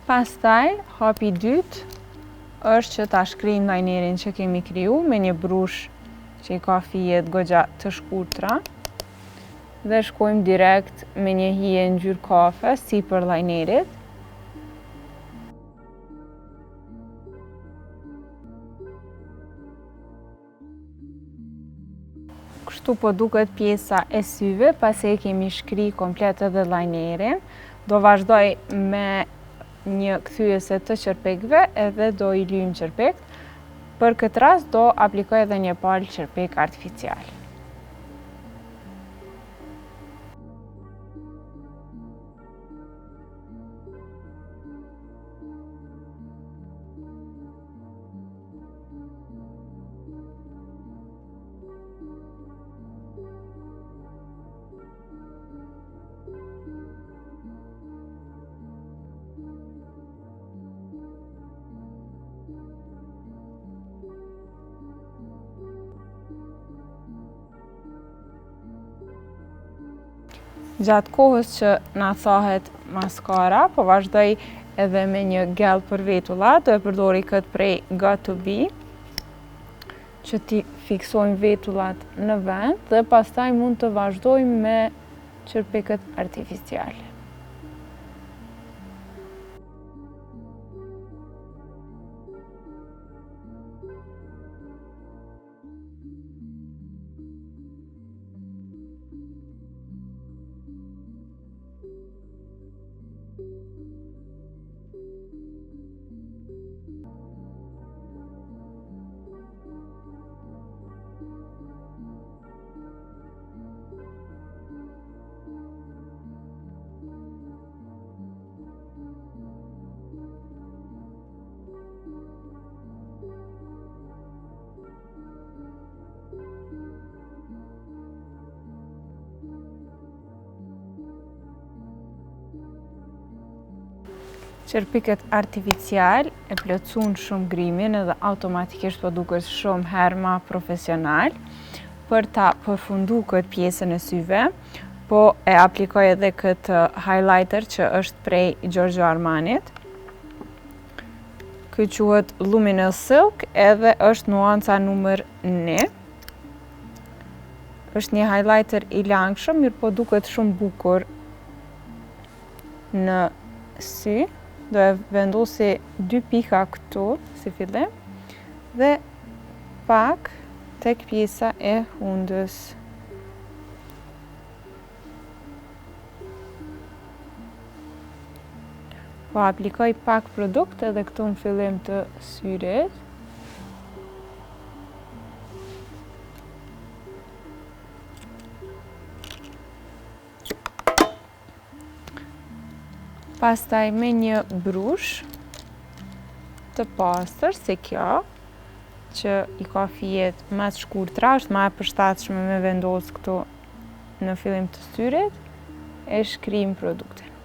Pastaj, hapi i dytë është që ta shkrijmë lajnerin që kemi kriju me një brush që i ka fijet goxha të shkurtra dhe shkojmë direkt me një hije ngjyrë kafe sipër lajnerit. Kështu po duket pjesa e syve pasi e kemi shkri komplet edhe lajnerin. Do vazhdoj me një kthyese të qërpekve edhe do i lyjmë qërpekt. Për këtë rast do aplikoj edhe një palë qërpek artificial. Gjatë kohës që na thahet maskara, po vazhdoj edhe me një gel për vetulla, do e përdori këtë prej Got2b, që ti fiksojmë vetullat në vend dhe pastaj mund të vazhdojmë me qërpekët artificiale. Qërpiket artificial e plotësun shumë grimin edhe automatikisht po duket shumë herë ma profesional. Për ta përfundu këtë pjesën e syve, po e aplikoj edhe këtë highlighter që është prej Giorgio Armanit. Ky quhet Luminous Silk edhe është nuanca numër 1. Është një highlighter i langshëm, mirë po duket shumë bukur në sy. Do e vendosi 2 pika këtu, si fillim, dhe pak tek pjesa e hundës. Po aplikoj pak produkt edhe këtu në fillim të syrit. Pastaj me një brush të pastër si kjo, që i ka fijet më të shkurtra, është më e përshtatshme me vendos këtu në fillim të syrit, e shkrijmë produktin.